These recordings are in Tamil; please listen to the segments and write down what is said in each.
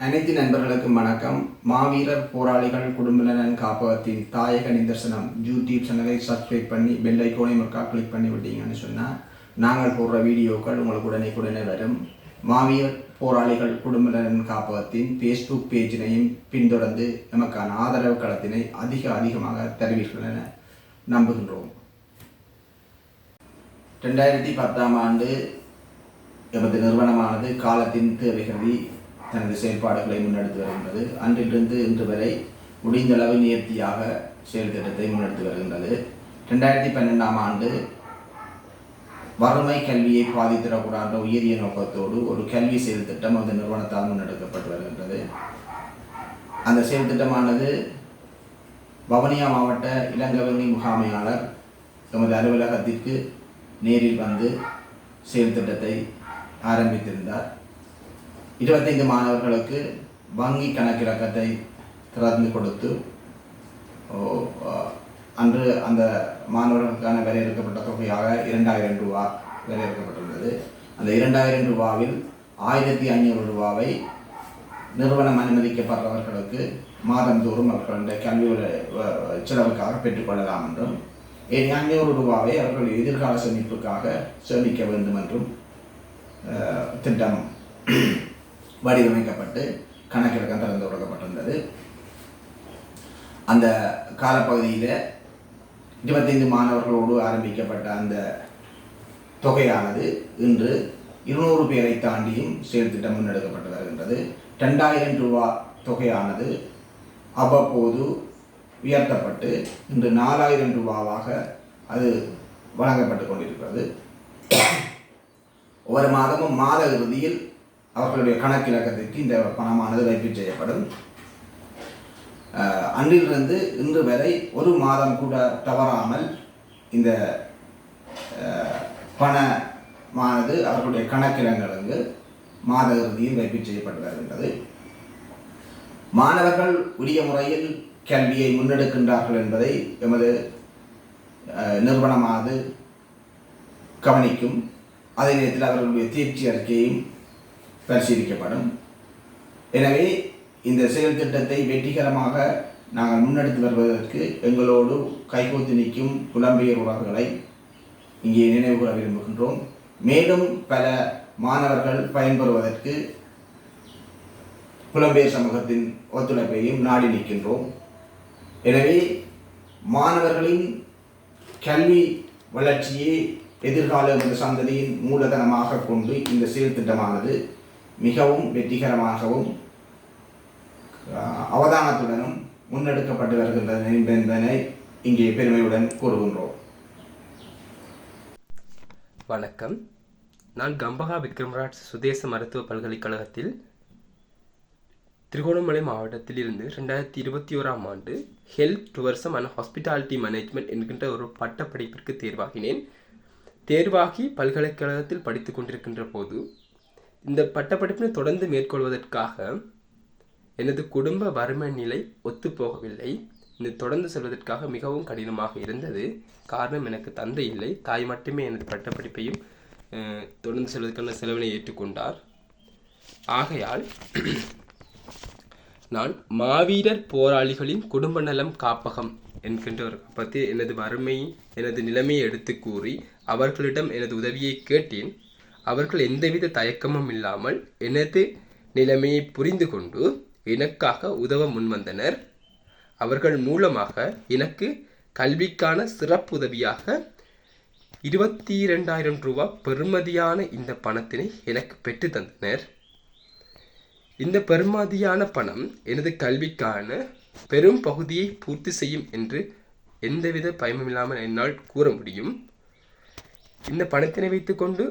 அனைத்து நண்பர்களுக்கும் வணக்கம். மாவீரர் போராளிகள் குடும்ப நலன் காப்பகத்தின் தாயக நிதர்சனம் யூடியூப் சேனலை சப்ஸ்கிரைப் பண்ணி பெல் ஐக்கோனை முக்கா கிளிக் பண்ணி விட்டீங்கன்னு சொன்னால் நாங்கள் போடுற வீடியோக்கள் உங்களுக்கு உடனே வரும். மாவீரர் போராளிகள் குடும்ப நலன் காப்பகத்தின் ஃபேஸ்புக் பேஜினையும் பின்தொடர்ந்து நமக்கான ஆதரவு களத்தினை அதிகமாக தருவீர்கள் என நம்புகின்றோம். 2010ஆம் ஆண்டு எமது நிறுவனமானது காலத்தின் தேவைகளை தனது செயல்பாடுகளை முன்னெடுத்து வருகின்றது. அன்றிலிருந்து இன்று வரை முடிந்தளவு நேர்த்தியாக செயல் திட்டத்தை முன்னெடுத்து வருகின்றது. 2012ஆம் ஆண்டு வறுமை கல்வியை பாதித்திடக்கூடாத உயரிய நோக்கத்தோடு ஒரு கல்வி செயல் திட்டம் அந்த நிறுவனத்தால் முன்னெடுக்கப்பட்டு வருகின்றது. அந்த செயல் திட்டமானது வவுனியா மாவட்ட இளங்கவனி முகாமையாளர் எமது அலுவலகத்திற்கு நேரில் வந்து செயல் திட்டத்தை ஆரம்பித்திருந்தார். 25 மாணவர்களுக்கு வங்கி கணக்கிலக்கத்தை திறந்து கொடுத்து அன்று அந்த மாணவர்களுக்கான வரையறுக்கப்பட்ட தொகையாக 2000 ரூபா வரையறுக்கப்பட்டுள்ளது. அந்த 2000 ரூபாவில் 1500 ரூபாவை நிறுவனம் அனுமதிக்கப்படுறவர்களுக்கு மாதந்தோறும் அவர்களுடைய கல்வி செலவுக்காக பெற்றுக்கொள்ளலாம் என்றும் 500 ரூபாவை அவர்கள் எதிர்கால சேமிப்புக்காக சேமிக்க வேண்டும் என்றும் திட்டம் வடிவமைக்கப்பட்டு கணக்கிலக்கம் திறந்து கொடுக்கப்பட்டிருந்தது. அந்த காலப்பகுதியில் 25 மாணவர்களோடு ஆரம்பிக்கப்பட்ட அந்த தொகையானது இன்று 200 பேரை தாண்டியும் செயல் திட்டம் முன்னெடுக்கப்பட்டு வருகின்றது. 2000 ரூபா தொகையானது அவ்வப்போது உயர்த்தப்பட்டு இன்று 4000 ரூபாவாக அது வழங்கப்பட்டு கொண்டிருக்கிறது. ஒவ்வொரு மாதமும் மாத இறுதியில் அவர்களுடைய கணக்கிலக்கத்திற்கு இந்த பணமானது வைப்பு செய்யப்படும். அன்றிலிருந்து இன்று வரை ஒரு மாதம் கூட தவறாமல் இந்த பணமானது அவர்களுடைய கணக்கிலங்களுக்கு மாத இறுதியில் வைப்பு செய்யப்பட்டு வருகின்றது. மாணவர்கள் உரிய முறையில் கல்வியை முன்னெடுக்கின்றார்கள் என்பதை எமது நிறுவனமானது கவனிக்கும். அதே நேரத்தில் அவர்களுடைய தேர்ச்சி அறிக்கையும் பரிசீலிக்கப்படும். எனவே இந்த செயல் திட்டத்தை வெற்றிகரமாக நாங்கள் முன்னெடுத்து வருவதற்கு எங்களோடு கைகோத்து நிற்கும் புலம்பெயர் உறவுகளை இங்கே நினைவு கூற விரும்புகின்றோம். மேலும் பல மாணவர்கள் பயன்பெறுவதற்கு புலம்பெயர் சமூகத்தின் ஒத்துழைப்பையும் நாடி நிற்கின்றோம். எனவே மாணவர்களின் கல்வி வளர்ச்சியை எதிர்கால சந்ததியின் மூலதனமாக கொண்டு இந்த செயல் திட்டமானது மிகவும் வெற்றிகரமாகவும் அவதானத்துடனும் முன்னெடுக்கப்பட்டு வருகின்றது என்பதனை இங்கே பெருமையுடன் கூறுகின்றோம். வணக்கம். நான் கம்பஹா விக்ரம்ராஜ் சுதேச மருத்துவ பல்கலைக்கழகத்தில் திருகோணமலை மாவட்டத்தில் இருந்து 2021ஆம் ஆண்டு health tourism and hospitality management என்கின்ற ஒரு பட்டப்படிப்பிற்கு தேர்வாகினேன். தேர்வாகி பல்கலைக்கழகத்தில் படித்து கொண்டிருக்கின்ற போது இந்த பட்டப்படிப்பினை தொடர்ந்து மேற்கொள்வதற்காக எனது குடும்ப வறுமை நிலை ஒத்துப்போகவில்லை. இந்த தொடர்ந்து செல்வதற்காக மிகவும் கடினமாக இருந்தது. காரணம், எனக்கு தந்தை இல்லை, தாய் மட்டுமே எனது பட்டப்படிப்பையும் தொடர்ந்து செல்வதற்கான செலவினை ஏற்றுக்கொண்டார். ஆகையால் நான் மாவீரர் போராளிகளின் குடும்ப நலம் காப்பகம் என்கின்ற ஒரு பற்றி எனது வறுமை எனது நிலைமையை எடுத்து கூறி அவர்களிடம் எனது உதவியை கேட்டேன். அவர்கள் எந்தவித தயக்கமும் இல்லாமல் எனது நிலைமையை புரிந்து கொண்டு எனக்காக உதவ முன்வந்தனர். அவர்கள் மூலமாக எனக்கு கல்விக்கான சிறப்புதவியாக 22,000 ரூபாய் பெறுமதியான இந்த பணத்தினை எனக்கு பெற்று தந்தனர். இந்த பெறுமதியான பணம் எனது கல்விக்கான பெரும் பகுதியை பூர்த்தி செய்யும் என்று எந்தவித பயமும் இல்லாமல் என்னால் கூற முடியும். இந்த பணத்தினை வைத்துக்கொண்டு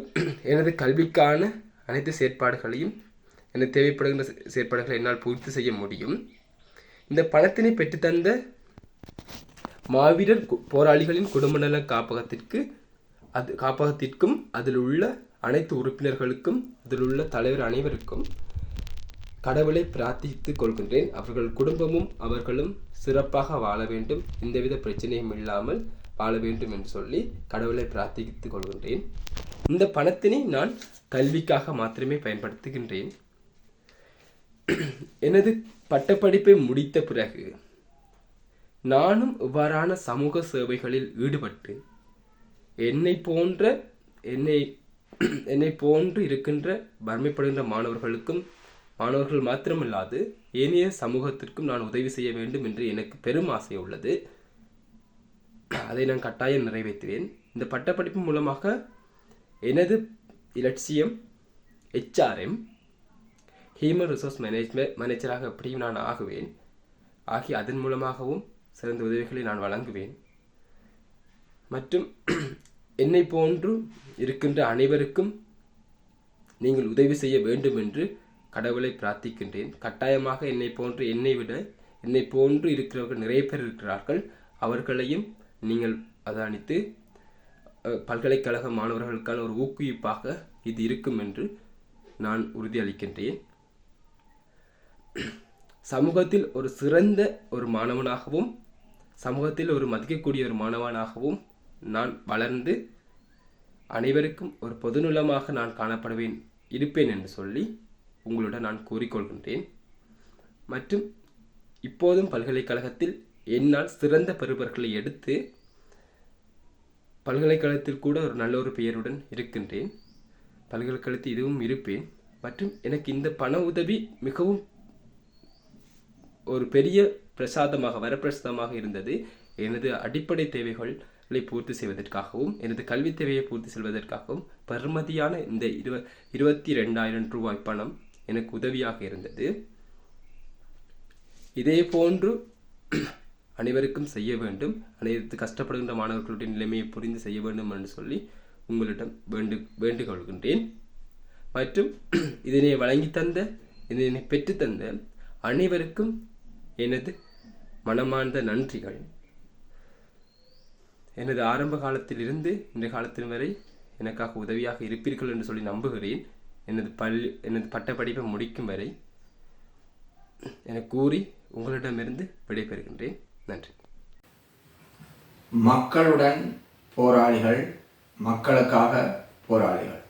எனது கல்விக்கான அனைத்து செயற்பாடுகளையும் எனக்கு தேவைப்படுகின்ற செயற்பாடுகளை என்னால் பூர்த்தி செய்ய முடியும். இந்த பணத்தினை பெற்றுத்தந்த மாவீரர் போராளிகளின் குடும்ப நல காப்பகத்திற்கும் அதில் உள்ள அனைத்து உறுப்பினர்களுக்கும் அதில் உள்ள தலைவர் அனைவருக்கும் கடவுளை பிரார்த்தித்துக் கொள்கின்றேன். அவர்கள் குடும்பமும் அவர்களும் சிறப்பாக வாழ வேண்டும், எந்தவித பிரச்சனையும் இல்லாமல் வாழ வேண்டும் என்று சொல்லி கடவுளை பிரார்த்தித்துக் கொள்கின்றேன். இந்த பணத்தினை நான் கல்விக்காக மாத்திரமே பயன்படுத்துகின்றேன். எனது பட்டப்படிப்பை முடித்த பிறகு நானும் இவ்வாறான சமூக சேவைகளில் ஈடுபட்டு என்னை போன்று இருக்கின்ற வறுமைப்படுகின்ற மாணவர்கள் மாத்திரமல்லாது ஏனைய சமூகத்திற்கும் நான் உதவி செய்ய வேண்டும் என்று எனக்கு பெரும் ஆசை உள்ளது. அதை நான் கட்டாயம் நிறைவேற்றுவேன். இந்த பட்டப்படிப்பு மூலமாக எனது இலட்சியம் HRM ஹியூமன் ரிசோர்ஸ் மேனேஜராக எப்படியும் நான் ஆகுவேன். ஆகி அதன் மூலமாகவும் சிறந்த உதவிகளை நான் வழங்குவேன். மற்றும் என்னை போன்று இருக்கின்ற அனைவருக்கும் நீங்கள் உதவி செய்ய வேண்டும் என்று கடவுளை பிரார்த்திக்கின்றேன். கட்டாயமாக என்னை போன்று இருக்கிறவர்கள் நிறைய பேர் இருக்கிறார்கள். அவர்களையும் நீங்கள் அவதானித்து பல்கலைக்கழக மாணவர்களுக்கான ஒரு ஊக்குவிப்பாக இது இருக்கும் என்று நான் உறுதியளிக்கின்றேன். சமூகத்தில் ஒரு சிறந்த ஒரு மாணவனாகவும் சமூகத்தில் ஒரு மதிக்கக்கூடிய ஒரு மாணவனாகவும் நான் வளர்ந்து அனைவருக்கும் ஒரு பொதுநலமாக நான் இருப்பேன் என்று சொல்லி உங்களுடன் நான் கூறிக்கொள்கின்றேன். மற்றும் இப்போதும் பல்கலைக்கழகத்தில் என்னால் சிறந்த பெறுபவர்களை எடுத்து பல்கலைக்கழகத்தில் கூட ஒரு நல்ல ஒரு பெயருடன் இருக்கின்றேன். பல்கலைக்கழகத்தில் இதுவும் இருப்பேன். மற்றும் எனக்கு இந்த பண உதவி மிகவும் ஒரு பெரிய வரப்பிரசாதமாக இருந்தது. எனது அடிப்படை தேவைகளை பூர்த்தி செய்வதற்காகவும் எனது கல்வி தேவையை பூர்த்தி செய்வதற்காகவும் பெறுமதியான இந்த 22,000 ரூபாய் பணம் எனக்கு உதவியாக இருந்தது. இதே போன்று அனைவருக்கும் செய்ய வேண்டும். அனைத்து கஷ்டப்படுகின்ற மாணவர்களுடைய நிலைமையை புரிந்து செய்ய வேண்டும் என்று சொல்லி உங்களிடம் வேண்டுகொள்கின்றேன். மற்றும் இதனை பெற்றுத்தந்த அனைவருக்கும் எனது மனமார்ந்த நன்றிகள். எனது ஆரம்ப காலத்திலிருந்து இந்த காலத்தின் வரை எனக்காக உதவியாக இருப்பீர்கள் என்று சொல்லி நம்புகிறேன். எனது பட்டப்படிப்பை முடிக்கும் வரை என கூறி உங்களிடமிருந்து விடைபெறுகின்றேன். நன்றி. மக்களுடன் போராளிகள், மக்களுக்காக போராளிகள்.